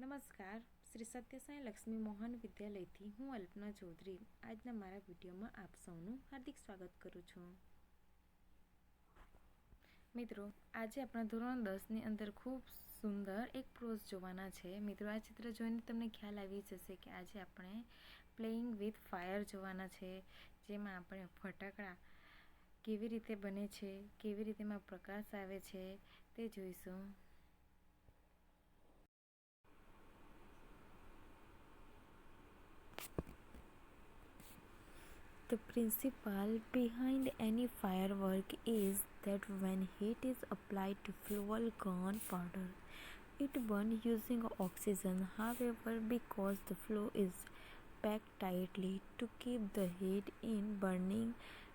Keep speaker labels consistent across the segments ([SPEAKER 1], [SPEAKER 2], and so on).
[SPEAKER 1] નમસ્કાર, શ્રી સત્યસાઈ લક્ષ્મી મોહન વિદ્યાલયથી હું અલ્પના ચૌધરી આજના મારા વિડીયોમાં આપ સૌનું હાર્દિક સ્વાગત કરું છું. મિત્રો, આજે આપણા ધોરણ 10ની અંદર ખૂબ સુંદર એક પ્રોઝ જોવાના છે. મિત્રો, આ ચિત્ર જોઈને તમને ખ્યાલ આવી જશે કે આજે આપણે પ્લેઇંગ વિથ ફાયર જોવાના છે, જેમાં આપણે ફટાકડા કેવી રીતે બને છે, કેવી રીતે એમાં પ્રકાશ આવે છે તે જોઈશું. The principle behind any firework is that when heat is applied to fuel gunpowder, it burns using oxygen. However, because the flue is packed tightly to keep the heat in burning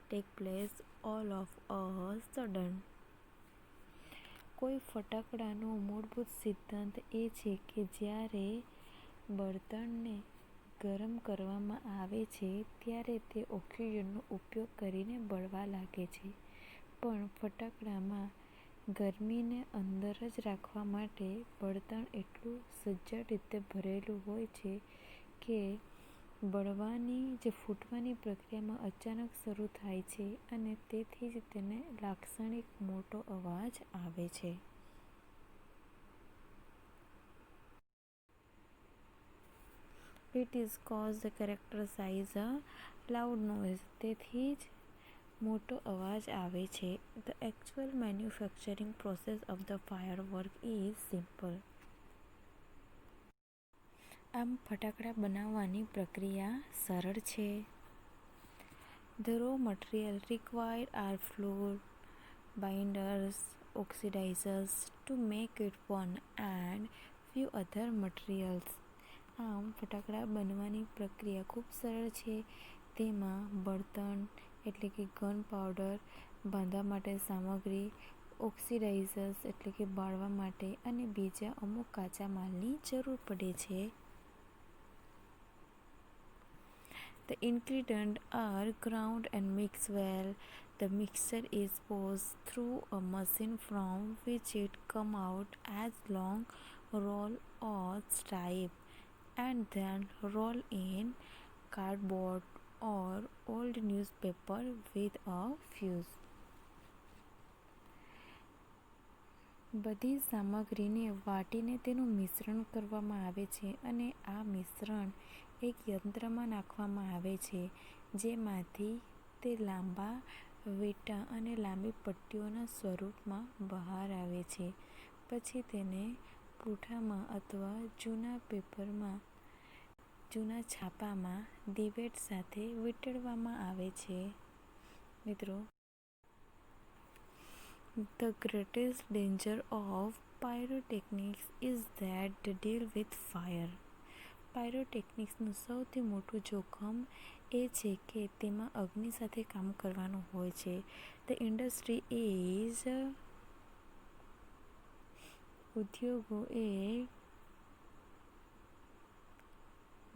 [SPEAKER 1] take place all of a sudden. કોઈ ફટાકડાનો મૂળભૂત સિદ્ધાંત એ છે કે જ્યારે બળતણને ગરમ કરવામાં આવે છે ત્યારે તે ઓક્સિજનનો ઉપયોગ કરીને બળવા લાગે છે. પણ ફટાકડામાં ગરમીને અંદર જ રાખવા માટે બળતણ એટલું સજ્જડ રીતે ભરેલું હોય છે કે બળવાની ફૂટવાની પ્રક્રિયામાં અચાનક શરૂ થાય છે અને તેથી જ તેને લાક્ષણિક મોટો અવાજ આવે છે. It is caused characterize a loud noise. તેથી જ મોટો અવાજ આવે છે. The actual manufacturing process of the firework is simple. આમ ફટાકડા બનાવવાની પ્રક્રિયા સરળ છે. The raw material required are flour, binders, oxidizers to make it burn and few other materials. આમ ફટાકડા બનવાની પ્રક્રિયા ખૂબ સરળ છે. તેમાં બળતણ એટલે કે ગન પાવડર, બાંધવા માટે સામગ્રી, ઓક્સિડાઇઝર્સ એટલે કે બાળવા માટે અને બીજા અમુક કાચા માલની જરૂર પડે છે. The ingredients are ground and mixed well. The mixture is passed through a machine from which it comes out as long roll or stripe and then roll in cardboard or old newspaper with a fuse. બધી સામગ્રીને વાટીને તેનું મિશ્રણ કરવામાં આવે છે અને આ મિશ્રણ એક યંત્રમાં નાખવામાં આવે છે, જેમાંથી તે લાંબા વીંટા અને લાંબી પટ્ટીઓના સ્વરૂપમાં બહાર આવે છે. પછી તેને પૂંઠામાં અથવા જૂના છાપામાં દિવેટ સાથે વીંટળવામાં આવે છે. મિત્રો, the greatest danger of pyrotechnics is that they deal with fire. પાયરોટેકનિક્સનું સૌથી મોટું જોખમ એ છે કે તેમાં અગ્નિ સાથે કામ કરવાનું હોય છે. The industry is ઉદ્યોગો એ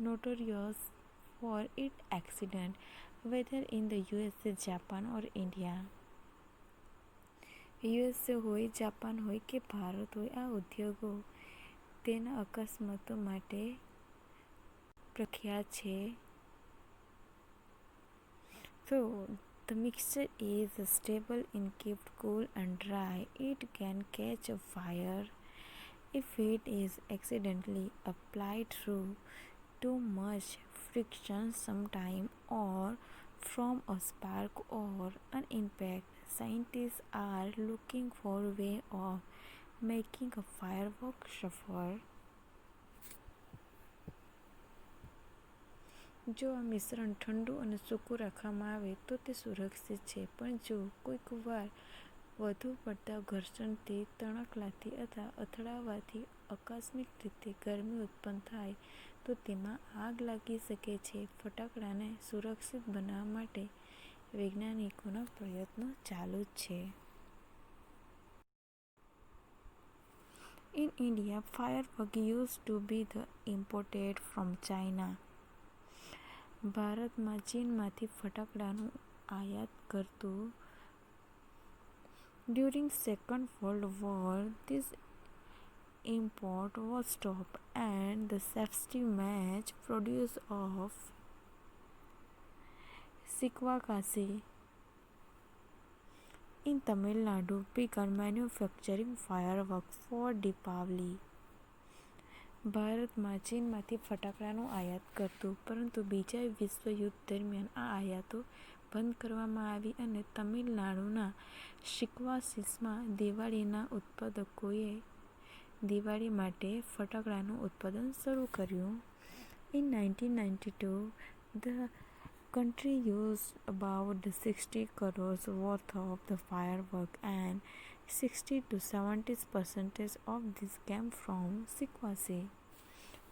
[SPEAKER 1] notorious for its accident, whether in the USA, Japan or India. USA હોય, જાપાન હોય કે ભારત હોય, આ ઉદ્યોગો તેના અકસ્માતો માટે પ્રખ્યાત છે. So, the mixture is stable and kept cool and dry. It can catch a fire if it is accidentally applied through too much friction sometime or from a spark or an impact. Scientists are looking for a way of making a firework safer. જો આ મિશ્રણ ઠંડુ અને સૂકું રાખવામાં આવે તો તે સુરક્ષિત છે, પણ જો કોઈક વાર વધુ પડતા ઘર્ષણથી, તણખલાથી અથવા અથડાવાથી આકસ્મિક રીતે ગરમી ઉત્પન્ન થાય તો તેમાં આગ લાગી શકે છે. ફટાકડાને સુરક્ષિત બનાવવા માટે વૈજ્ઞાનિકોના પ્રયત્નો ચાલુ જ છે. In India, fireworks used to be imported from China. ભારતમાં ચીનમાંથી ફટાકડાનું આયાત કરતું. During Second World War, this import was stopped and the safety match produce of Shikwakasi in Tamil Nadu began manufacturing fireworks for Deepavali. ભારતમાં ચીનમાંથી ફટાકડાનું આયાત કરતું, પરંતુ બીજા વિશ્વયુદ્ધ દરમિયાન આ આયાતો બંધ કરવામાં આવી અને તમિલનાડુના શિક્વાસીસમાં દિવાળીના ઉત્પાદકોએ દિવાળી માટે ફટાકડાનું ઉત્પાદન શરૂ કર્યું. In 1992, the country used about 60 crores worth of the firework and 60 to 70% of this came from Shikwasi.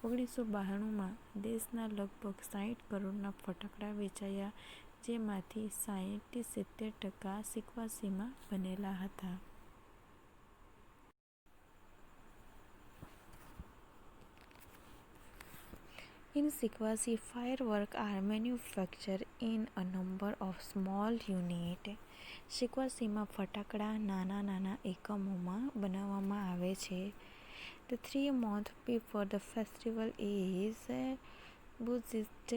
[SPEAKER 1] 1992માં દેશના લગભગ 60 કરોડના ફટાકડા વેચાયા, જેમાંથી 60-70% સિક્વાસીમાં બનેલા હતા. In Shikwasi, fireworks are manufactured in a number of small units. શિક્વાસીમાં ફટાકડા નાના એકમોમાં બનાવવામાં આવે છે. The 3 months before the festival is busiest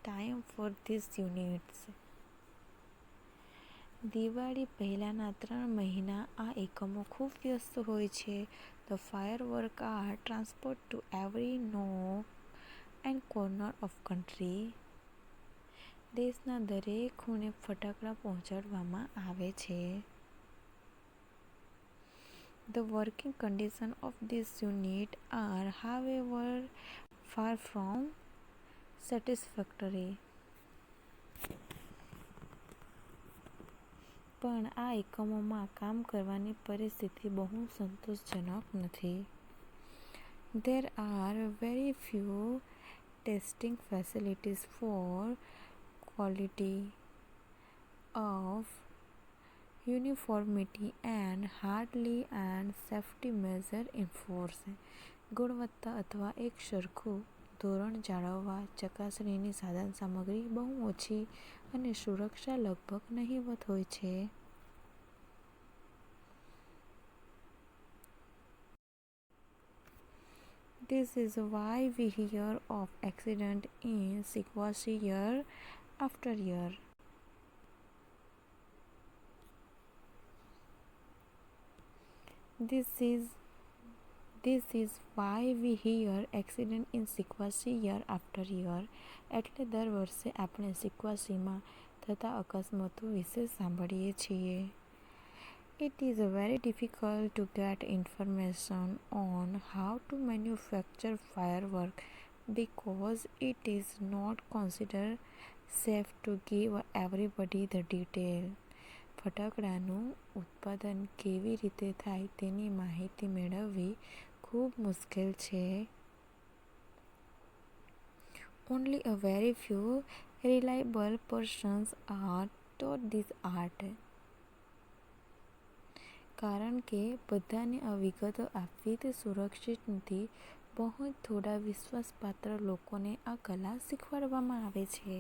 [SPEAKER 1] time for these units. Diwali પહેલાના 3 મહિના આ એકમો ખૂબ વ્યસ્ત હોય છે. The fireworks are transported to every nook and corner of country. દેશના દરેક ખૂણે ફટાકડા પહોંચાડવામાં આવે છે. The working conditions of this unit are, however, far from satisfactory. પણ આ એકમોમાં કામ કરવાની પરિસ્થિતિ બહુ સંતોષજનક નથી. There are very few testing facilities for quality of uniformity and hardly and safety measure enforced. ગુણવત્તા અથવા એક સરખું ધોરણ જાળવવા ચકાસણીની સાધન સામગ્રી બહુ ઓછી અને સુરક્ષા લગભગ નહિવત હોય છે. This is why we hear of accidents in Shikwasi year after year. This is why we hear accident in Shikwasi year after year. એટલે દર વર્ષે આપણે શિક્વાસીમાં થતા અકસ્માતો વિશે સાંભળીએ છીએ. It is very difficult to get information on how to manufacture fireworks because it is not considered safe to give everybody the detail. ફટાકડાનું ઉત્પાદન કેવી રીતે થાય તેની માહિતી મેળવવી ખૂબ મુશ્કેલ છે. Only a very few reliable persons are taught this art. કારણ કે બધાને આ વિગતો આપવી તે સુરક્ષિત નથી. બહુ થોડા વિશ્વાસપાત્ર લોકોને આ કલા શીખવાડવામાં આવે છે.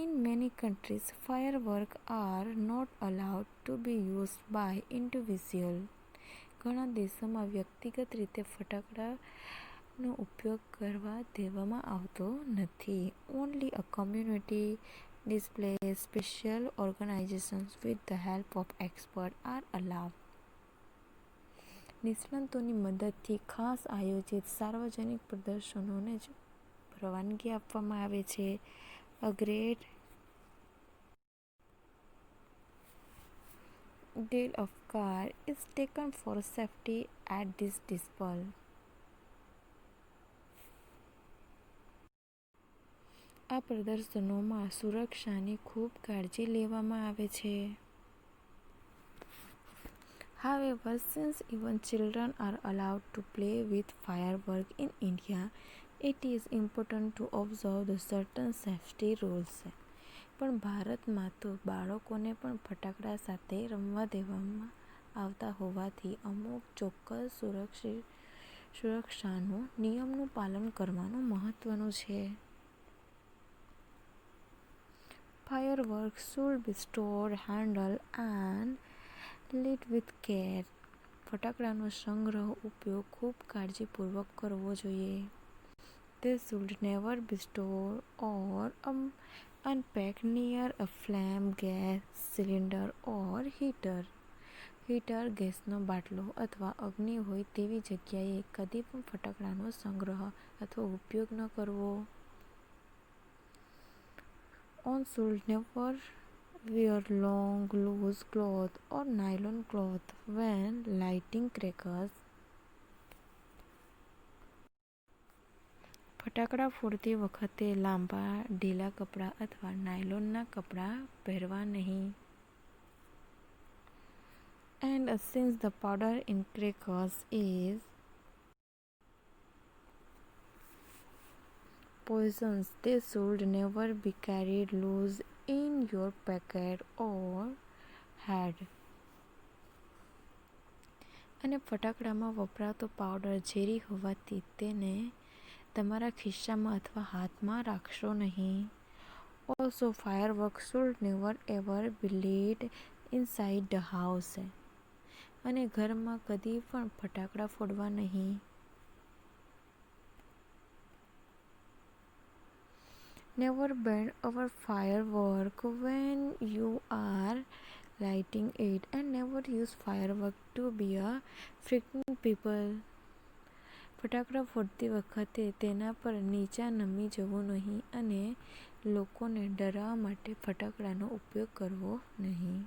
[SPEAKER 1] In many countries, fireworks are not allowed to be used by individuals. ઘણા દેશોમાં વ્યક્તિગત રીતે ફટાકડાનો ઉપયોગ કરવા દેવામાં આવતો નથી. Only a community displays, special organizations with the help of experts are allowed. નિષ્ણાતોની મદદથી ખાસ આયોજિત સાર્વજનિક પ્રદર્શનોને જ પરવાનગી આપવામાં આવે છે. A great deal of care is taken for safety at this display. આ પ્રદર્શનોમાં સુરક્ષાની ખૂબ કાળજી લેવામાં આવે છે. However, since even children are allowed to play with fireworks in India, it is important to observe the certain safety rules. પણ ભારતમાં તો બાળકોને પણ ફટાકડા સાથે રમવા દેવામાં આવતા હોવાથી અમુક ચોક્કસ સુરક્ષાનું નિયમનું પાલન કરવાનું મહત્વનું છે. Fireworks should be stored, handled and lit with care. ફટાકડાનો સંગ્રહ ઉપયોગ ખૂબ કાળજીપૂર્વક કરવો જોઈએ. They should never be stored or unpacked near a flame, gas cylinder or heater. Heater, ગેસનો બાટલો અથવા અગ્નિ હોય તેવી જગ્યાએ કદી પણ ફટાકડાનો સંગ્રહ અથવા ઉપયોગ ન કરવો. On should never wear long, loose cloth or nylon cloth when lighting crackers. ફટાકડા ફોડતી વખતે લાંબા, ઢીલા કપડાં અથવા નાયલોનના કપડાં પહેરવા નહીં. And since the powder in crackers is poisons, they should never be carried loose in your pocket or hand. અને ફટાકડામાં વપરાતો પાવડર ઝેરી હોવાથી તેને તમારા ખિસ્સામાં અથવા હાથમાં રાખશો નહીં. Also, fireworks should never ever be lit inside the house. અને ઘરમાં કદી પણ ફટાકડા ફોડવા નહીં. Never burn our firework when you are lighting it, and never use firework to be a frightening people. ફટાકડા ફોડતી વખતે તેના પર નીચા નમી જવું નહીં અને લોકોને ડરાવવા માટે ફટાકડાનો ઉપયોગ કરવો નહીં.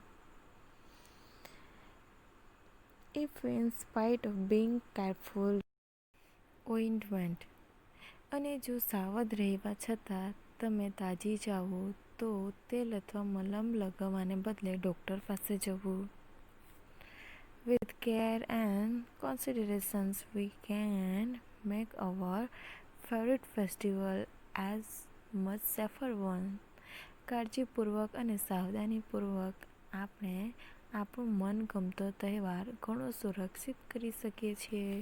[SPEAKER 1] If in spite of being careful, ointment. અને જો સાવધ રહેવા છતાં તમે દાઝી જાઓ તો તેલ અથવા મલમ લગાવવાને બદલે ડૉક્ટર પાસે જવું. With care and considerations, we can make our favorite festival as much safer one. કાળજીપૂર્વક અને સાવધાનીપૂર્વક આપણે આપણો મનગમતો તહેવાર ઘણો સુરક્ષિત કરી શકીએ છીએ.